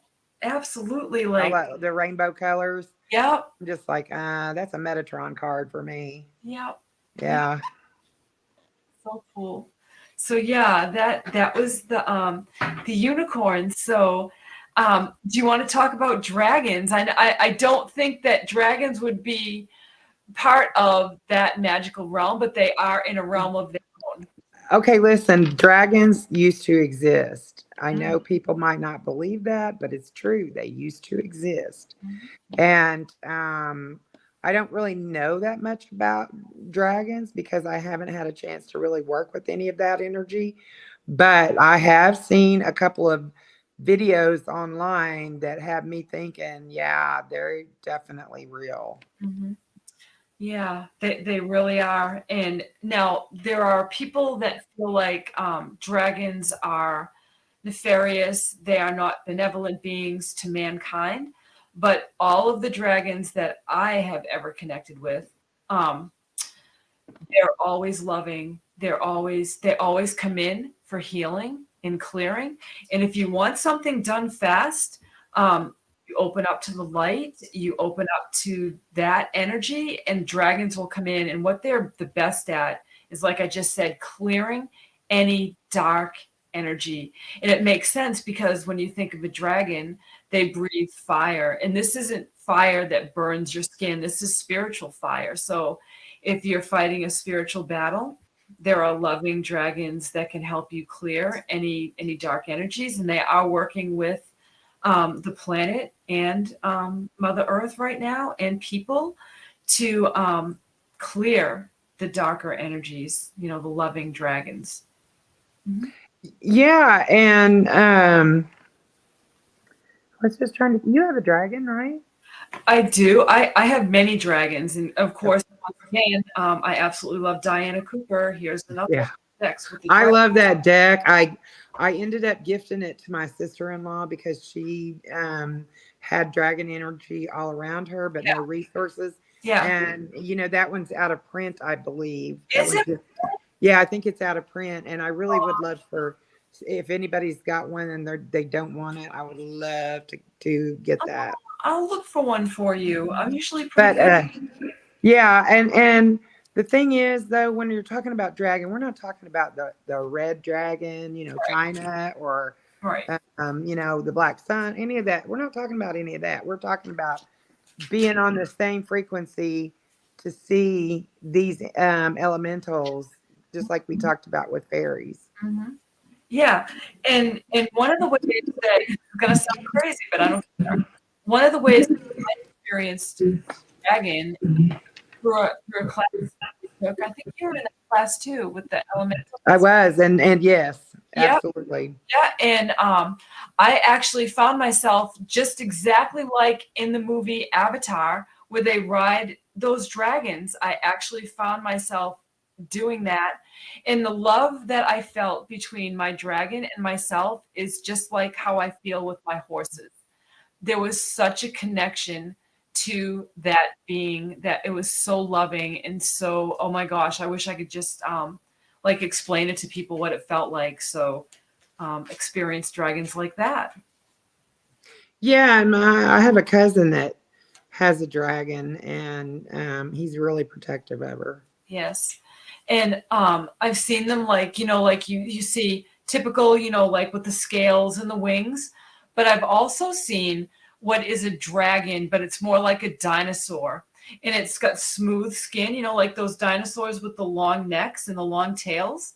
S1: Absolutely.
S2: All
S1: Like,
S2: that, the rainbow colors.
S1: yep,
S2: I'm just like, that's a Metatron card for me.
S1: yep.
S2: Yeah.
S1: So cool. So yeah, that was the unicorn. So do you want to talk about dragons? I don't think that dragons would be part of that magical realm, but they are in a realm of their own.
S2: Okay, listen, dragons used to exist. I
S1: Mm,
S2: know people might not believe that, but it's true. They used to exist.
S1: mhm,
S2: And I don't really know that much about dragons because I haven't had a chance to really work with any of that energy. But I have seen a couple of videos online that have me thinking, yeah, they're definitely real.
S1: mhm. Yeah, they really are. And now there are people that feel like dragons are nefarious. They are not benevolent beings to mankind. But all of the dragons that I have ever connected with, um, they're always loving. They always come in for healing and clearing. And if you want something done fast, you open up to the light, you open up to that energy, and dragons will come in. And what they're the best at is, like I just said, clearing any dark energy. And it makes sense because when you think of a dragon, they breathe fire. And this isn't fire that burns your skin, this is spiritual fire. So if you're fighting a spiritual battle, there are loving dragons that can help you clear any dark energies, and they are working with the planet and Mother Earth right now, and people to clear the darker energies. The loving dragons. Mhm.
S2: Yeah, and I was just trying to. You have a dragon, right?
S1: I do. I have many dragons, and of course, once again, I absolutely love Diana Cooper. Here's another one
S2: Yeah.
S1: next with the
S2: I
S1: dragon.
S2: love that deck. I ended up gifting it to my sister-in-law because she had dragon energy all around her, but no resources.
S1: Yeah.
S2: And that one's out of print, I believe. That
S1: Is
S2: one's
S1: it?
S2: just yeah, I think it's out of print. And I really would love for if anybody's got one and they don't want it, I would love to get that.
S1: I'll look for one for you. I'm usually pretty
S2: But
S1: good.
S2: yeah, and the thing is though, when you're talking about dragon, we're not talking about the red dragon, China or
S1: Right.
S2: the black sun, any of that. We're not talking about any of that. We're talking about being on the same frequency to see these elementals, just like we talked about with fairies.
S1: Mhm. Yeah, and one of the ways that it's gonna sound crazy, but I don't care. One of the ways that I experienced dragon through a class we took, I think you were in that class too with the
S2: I
S1: elementals.
S2: was, and yes,
S1: Yep.
S2: absolutely.
S1: Yeah, and I actually found myself just exactly like in the movie Avatar, where they ride those dragons. I actually found myself doing that. And the love that I felt between my dragon and myself is just like how I feel with my horses. There was such a connection to that being, that it was so loving and so, oh my gosh, I wish I could just like explain it to people what it felt like. So experience dragons like that.
S2: Yeah, and I have a cousin that has a dragon, and he's really protective of her.
S1: Yes. And I've seen them like, like you see typical, like with the scales and the wings, but I've also seen what is a dragon, but it's more like a dinosaur. And it's got smooth skin, like those dinosaurs with the long necks and the long tails.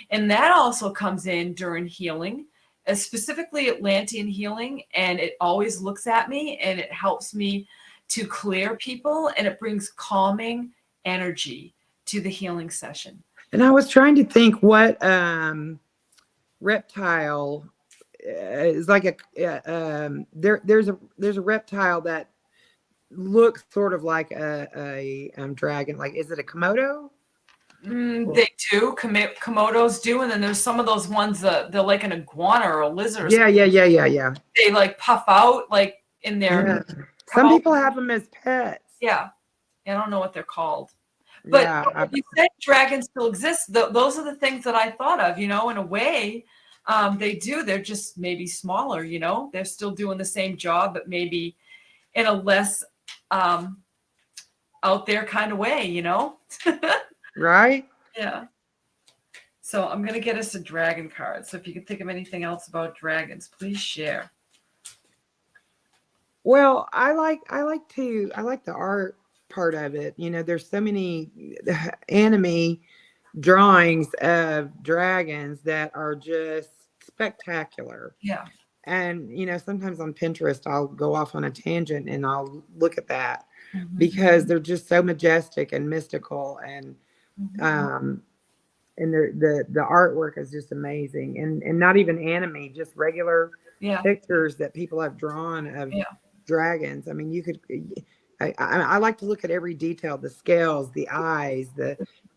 S1: And that also comes in during healing, specifically Atlantean healing. And it always looks at me and it helps me to clear people, and it brings calming energy to the healing session.
S2: And I was trying to think what reptile is like there's a reptile that looks sort of like a dragon. Like, is it a Komodo?
S1: They do. Komodos do. And then there's some of those ones that they're like an iguana or a lizard or
S2: Yeah,
S1: something.
S2: yeah, yeah, yeah, yeah.
S1: They like puff out like in their.
S2: Yeah. Some people have them as pets.
S1: Yeah. I don't know what they're called. But
S2: Yeah,
S1: you said dragons still exist. Those are the things that I thought of, in a way. They do. They're just maybe smaller, They're still doing the same job, but maybe in a less out there kind of way,
S2: right.
S1: Yeah. So I'm going to get us a dragon card. So if you can think of anything else about dragons, please share.
S2: Well, I like the art part of it. There's so many anime drawings of dragons that are just spectacular.
S1: Yeah.
S2: And sometimes on Pinterest I'll go off on a tangent and I'll look at that because they're just so majestic and mystical, and and the artwork is just amazing, and not even anime, just regular pictures that people have drawn of dragons. I mean, you could I like to look at every detail, the scales, the eyes,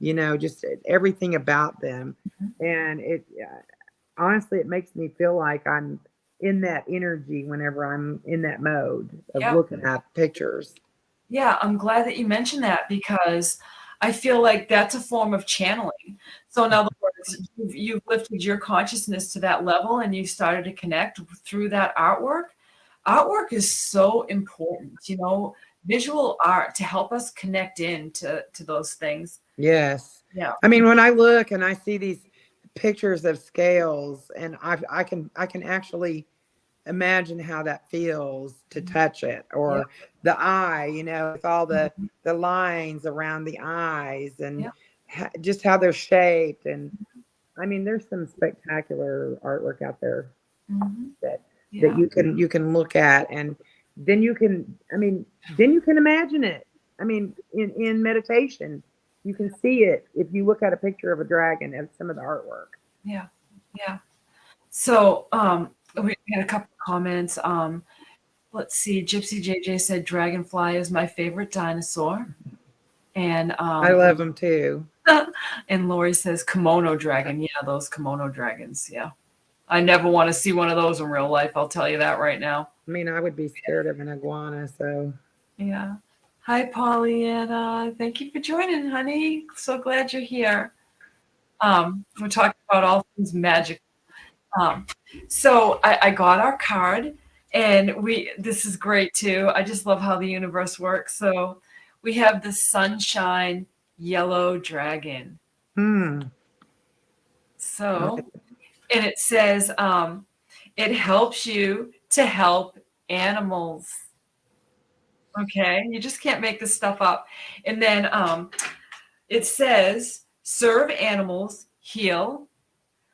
S2: just everything about them. And it honestly, it makes me feel like I'm in that energy whenever I'm in that mode of looking at pictures.
S1: Yeah, I'm glad that you mentioned that, because I feel like that's a form of channeling. So in other words, you've lifted your consciousness to that level and you started to connect through that artwork. Artwork is so important, visual art, to help us connect to those things.
S2: Yes.
S1: Yeah.
S2: I mean, when I look and I see these pictures of scales, and I can actually imagine how that feels to touch it, or the eye, with all the lines around the eyes, and just how they're shaped. And I mean, there's some spectacular artwork out there that you can look at, and then you can imagine it. I mean, in meditation, you can see it if you look at a picture of a dragon and some of the artwork.
S1: Yeah. Yeah. So we had a couple of comments. Let's see. Gypsy JJ said dragonfly is my favorite dinosaur. And
S2: I love them too.
S1: And Lori says kimono dragon. Yeah, those kimono dragons. Yeah. I never want to see one of those in real life. I'll tell you that right now.
S2: I mean, I would be scared of an iguana, so.
S1: Yeah. Hi, Pollyanna. Thank you for joining, honey. So glad you're here. We're talking about all things magic. So I got our card, and this is great too. I just love how the universe works. So we have the sunshine yellow dragon. So, and it says, it helps you to help animals. Okay. You just can't make this stuff up. And then it says, serve animals, heal,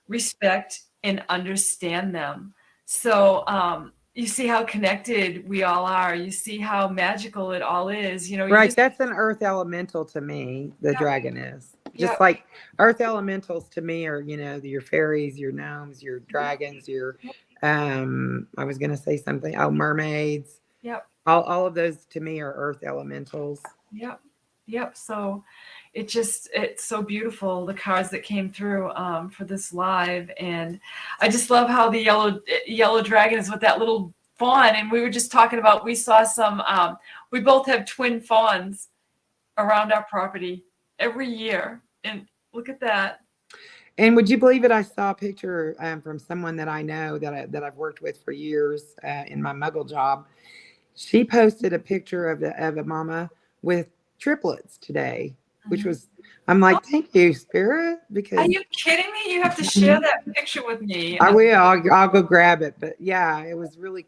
S1: respect, and understand them. So you see how connected we all are. You see how magical it all is.
S2: Right. That's an earth elemental to me. The dragon is just like earth elementals to me are, your fairies, your gnomes, your dragons, your, I was going to say something. Oh, mermaids.
S1: Yep.
S2: All of those to me are earth elementals.
S1: Yep. Yep. So it's so beautiful, the cards that came through for this live. And I just love how the yellow dragon is with that little fawn, and we were just talking about, we saw some, we both have twin fawns around our property every year. And look at that.
S2: And would you believe it? I saw a picture from someone that I know that I've worked with for years in my Muggle job. She posted a picture of a mama with triplets today, which
S1: Mhm.
S2: was, I'm like, thank you, Spirit,
S1: Are
S2: because
S1: you kidding me? You have to share that picture with me.
S2: I will. I'll go grab it. But yeah, it was really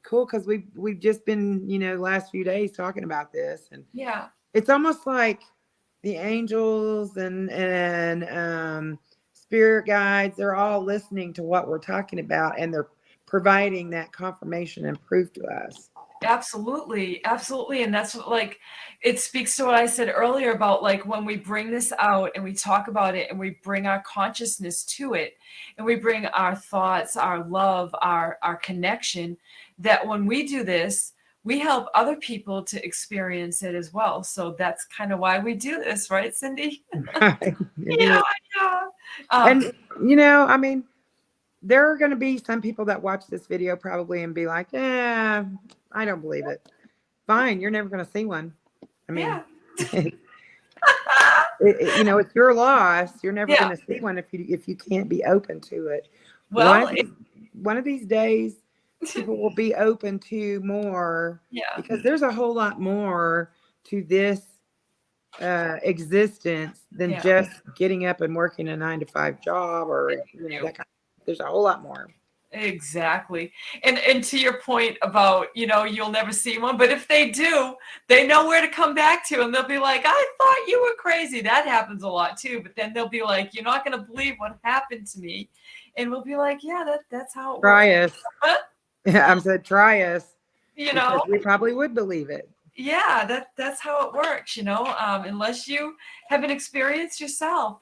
S2: cool because we've just been, last few days talking about this, and
S1: Yeah.
S2: it's almost like the angels and spirit guides, they're all listening to what we're talking about, and they're providing that confirmation and proof to us.
S1: Absolutely, absolutely. And that's what, like, it speaks to what I said earlier about, like, when we bring this out and we talk about it and we bring our consciousness to it and we bring our thoughts, our love, our connection, that when we do this, we help other people to experience it as well. So that's kind of why we do this, right, Cyndee?
S2: Right. It
S1: Yeah,
S2: is.
S1: yeah. Um,
S2: And I mean, there are going to be some people that watch this video probably and be like, "Yeah, I don't believe it." Fine, you're never going to see one. I mean,
S1: yeah.
S2: it's your loss. You're never
S1: Yeah.
S2: going to see one if you can't be open to it. One
S1: Well,
S2: of these one of these days, people will be open to more,
S1: yeah.
S2: because there's a whole lot more to this existence than
S1: Yeah.
S2: just getting up and working a 9 to 5 job, or that kind of, there's a whole lot more.
S1: Exactly. And to your point about, you'll never see one, but if they do, they know where to come back to, and they'll be like, I thought you were crazy. That happens a lot too. But then they'll be like, you're not going to believe what happened to me. And we'll be like, yeah, that's how it works.
S2: Try us. I'm said try us,
S1: You
S2: because
S1: know?
S2: we probably would believe it.
S1: Yeah, that's how it works, unless you have an experience yourself.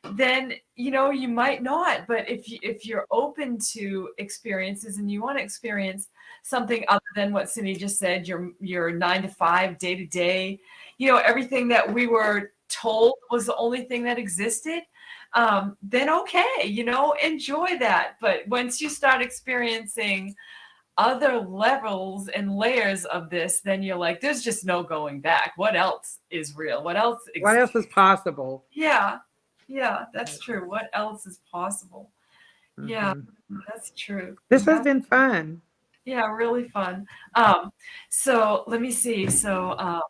S1: Then you might not, but if you're open to experiences and you want to experience something other than what Cyndee just said, your 9 to 5, day to day, everything that we were told was the only thing that existed, then okay, enjoy that. But once you start experiencing other levels and layers of this, then you're like, there's just no going back. What else is real? What else
S2: What
S1: exists?
S2: else is possible?
S1: Yeah, yeah, that's true. What else is possible? Yeah,
S2: Hmm.
S1: that's true.
S2: This has
S1: Yeah,
S2: been fun.
S1: yeah, really fun. So let me see. So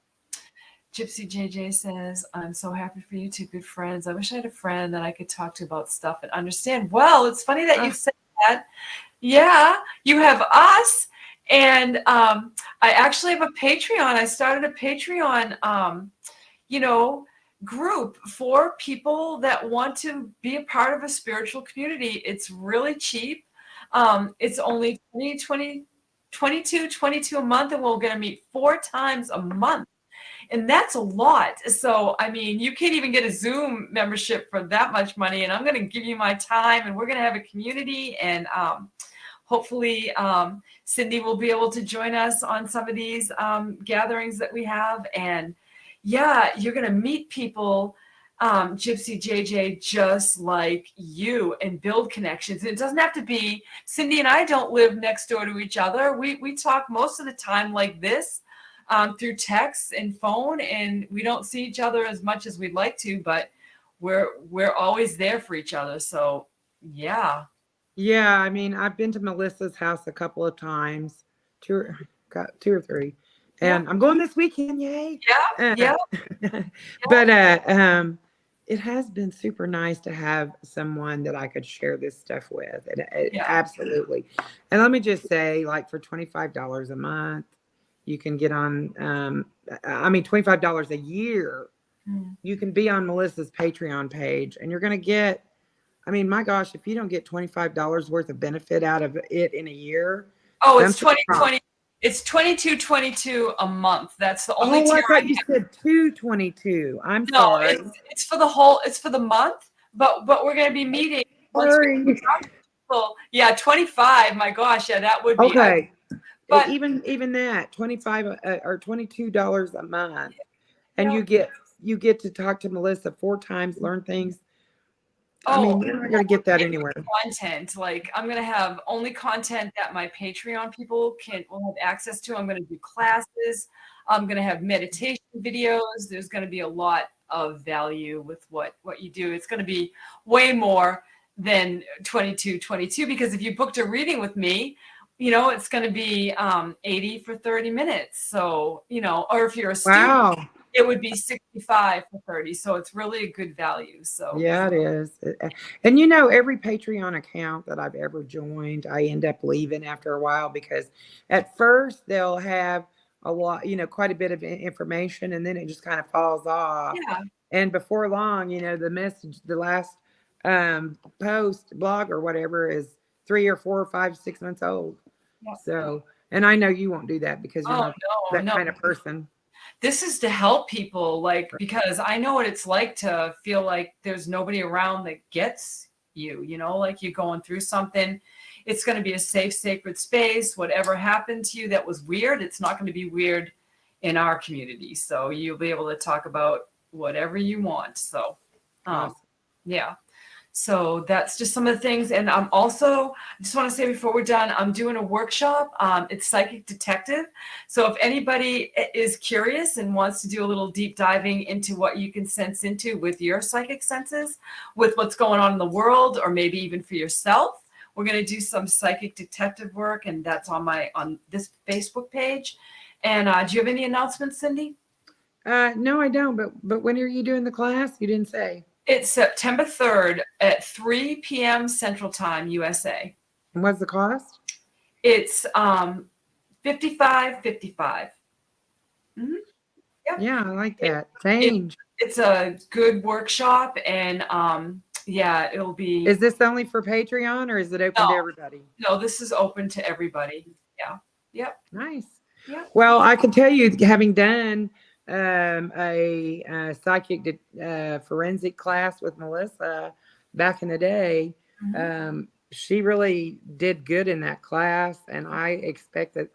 S1: Gypsy JJ says, I'm so happy for you two good friends. I wish I had a friend that I could talk to about stuff and understand. Well, it's funny that you
S2: Ah,
S1: said that. Yeah, you have us. And I actually have a Patreon. I started a Patreon, you know, group for people that want to be a part of a spiritual community. It's really cheap. It's only 22 a month, and we're going to meet 4 times a month. And that's a lot. So, I mean, you can't even get a Zoom membership for that much money. And I'm going to give you my time, and we're going to have a community. And hopefully, Cyndee will be able to join us on some of these gatherings that we have. And yeah, you're going to meet people, Gypsy JJ, just like you, and build connections. And it doesn't have to be, Cyndee and I don't live next door to each other. We talk most of the time like this, through text and phone, and we don't see each other as much as we'd like to, but we're always there for each other. So yeah.
S2: yeah, I mean, I've been to Melissa's house a couple of times, got 2 or 3,
S1: Yeah.
S2: and I'm going this weekend. Yay!
S1: Yeah.
S2: Uh,
S1: Yeah.
S2: but it has been super nice to have someone that I could share this stuff with, and
S1: Yeah.
S2: absolutely. And let me just say, like, for $25 a month, you can get on. I mean, $25 a year,
S1: Mm.
S2: you can be on Melissa's Patreon page, and you're going to get. I mean, my gosh, if you don't get $25 worth of benefit out of it in a year,
S1: Oh, it's
S2: something's wrong.
S1: 2020. It's 22.22 a month. That's the only
S2: Oh,
S1: tier
S2: I
S1: I
S2: thought you
S1: can.
S2: said 222. I'm
S1: No,
S2: sorry.
S1: it's for the month, but we're gonna be meeting once we
S2: Sorry.
S1: well, yeah, 25. My gosh, yeah, that would be
S2: Okay.
S1: but
S2: Even that, 25 or $22 a month, and
S1: yeah.
S2: you get to talk to Melissa 4 times, learn things. I
S1: Oh,
S2: mean, you're not going to get that
S1: it's
S2: anywhere.
S1: content. Like I'm gonna have only content that my Patreon people will have access to. I'm gonna do classes. I'm gonna have meditation videos. There's gonna be a lot of value with what you do. It's gonna be way more than 22 because if you booked a reading with me, it's going to be 80 for 30 minutes. So, or if you're a student,
S2: Wow.
S1: it would be 65 for 30. So it's really a good value. So
S2: Yeah, it is. And every Patreon account that I've ever joined, I end up leaving after a while because at first they'll have a lot, quite a bit of information, and then it just kind of falls off.
S1: yeah,
S2: And before long, the message, the last post, blog, or whatever is 3 or 4 or 5, 6 months old.
S1: yeah.
S2: So, and I know you won't do that because you're
S1: Oh
S2: not
S1: no,
S2: that
S1: no.
S2: kind of person.
S1: This is to help people, like, because I know what it's like to feel like there's nobody around that gets you, like you're going through something. It's going to be a safe, sacred space. Whatever happened to you that was weird, it's not going to be weird in our community. So you'll be able to talk about whatever you want. So,
S2: Awesome.
S1: yeah. So that's just some of the things. And I'm also, I just want to say before we're done, I'm doing a workshop. It's Psychic Detective. So if anybody is curious and wants to do a little deep diving into what you can sense into with your psychic senses, with what's going on in the world, or maybe even for yourself, we're going to do some psychic detective work. And that's on this Facebook page. And do you have any announcements, Cyndee?
S2: No, I don't. But when are you doing the class? You didn't say.
S1: It's September 3rd at 3 p.m. Central Time, USA.
S2: And what's the cost?
S1: It's 55.55. Mm-hmm. Yep.
S2: Yeah, I like that. Change.
S1: It's a good workshop, and yeah, it'll be.
S2: Is this only for Patreon or is it open to everybody?
S1: No, this is open to everybody. Yeah. Yep.
S2: Nice.
S1: Yep.
S2: Well, I can tell you, having done a psychic forensic class with Melissa back in the day, she really did good in that class, and I expect that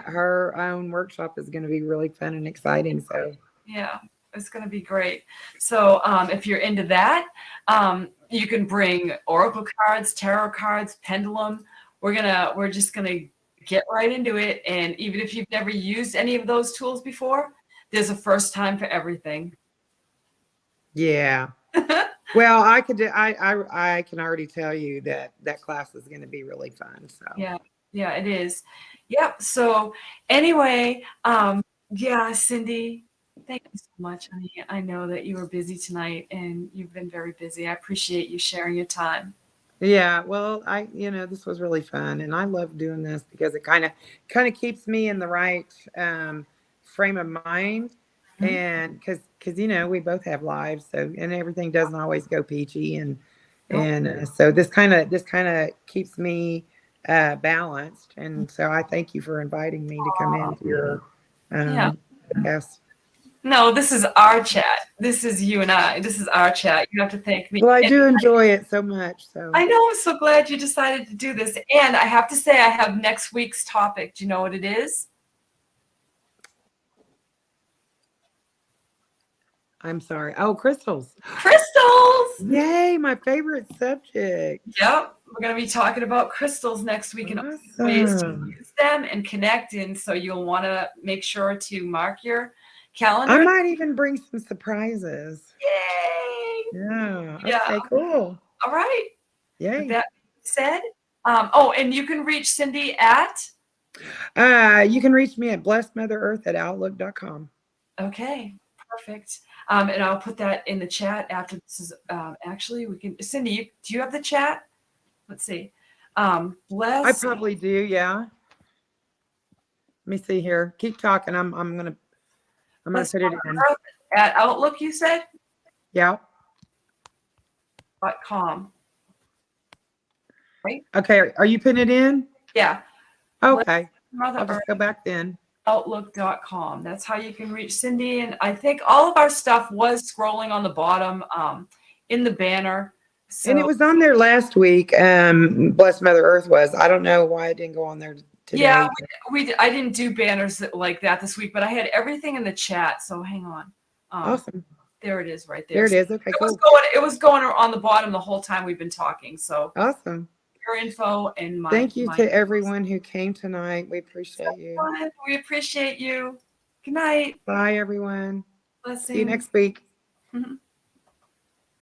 S2: her own workshop is going to be really fun and exciting. So
S1: yeah, it's going to be great. So if you're into that, you can bring oracle cards, tarot cards, pendulum. We're just gonna get right into it. And even if you've never used any of those tools before, there's a first time for everything.
S2: Yeah. Well, I can already tell you that class is going to be really fun. So
S1: yeah, it is. Yep. So anyway, yeah, Cyndee, thank you so much, honey. I know that you were busy tonight, and you've been very busy. I appreciate you sharing your time.
S2: yeah, well, this was really fun, and I love doing this because it kind of keeps me in the right frame of mind, and because we both have lives, so and everything doesn't always go peachy, and so this kind of keeps me balanced, and so I thank you for inviting me to come into your podcast.
S1: No, this is our chat. This is you and I. This is our chat. You have to thank me.
S2: Well, I do enjoy it so much. So
S1: I know. I'm so glad you decided to do this. And I have to say, I have next week's topic. Do you know what it is?
S2: I'm sorry. Oh, crystals.
S1: Crystals!
S2: Yay, my favorite subject.
S1: Yep. We're going to be talking about crystals next week and ways to use them and connect. And so you'll want to make sure to mark your calendar.
S2: I might even bring some surprises.
S1: Yay!
S2: Yeah. Okay, cool.
S1: All right.
S2: Yay.
S1: With that said, and you can reach Cyndee at?
S2: You can reach me at blessedmotherearth@outlook.com.
S1: Okay, perfect. And I'll put that in the chat after this is actually we can. Cyndee, do you have the chat? Let's see. Bless.
S2: I probably do, yeah. Let me see here. Keep talking. I'm gonna put it in.
S1: At Outlook, you said?
S2: Yeah.
S1: .com. Right?
S2: Okay. Are you putting it in?
S1: Yeah.
S2: Okay. I'll just go back then.
S1: Outlook.com. That's how you can reach Cyndee. And I think all of our stuff was scrolling on the bottom in the banner. So,
S2: and it was on there last week. Blessed Mother Earth was. I don't know why it didn't go on there today.
S1: Yeah, I didn't do banners like that this week, but I had everything in the chat. So hang on.
S2: Awesome.
S1: There it is right there.
S2: There it
S1: So
S2: is. Okay, cool.
S1: it was going on the bottom the whole time we've been talking. So
S2: Awesome.
S1: your info and
S2: Thank you
S1: my
S2: to
S1: info.
S2: everyone who came tonight. We
S1: So
S2: appreciate you.
S1: fun. We appreciate you. Good night.
S2: Bye, everyone. See you
S1: Blessings.
S2: next week.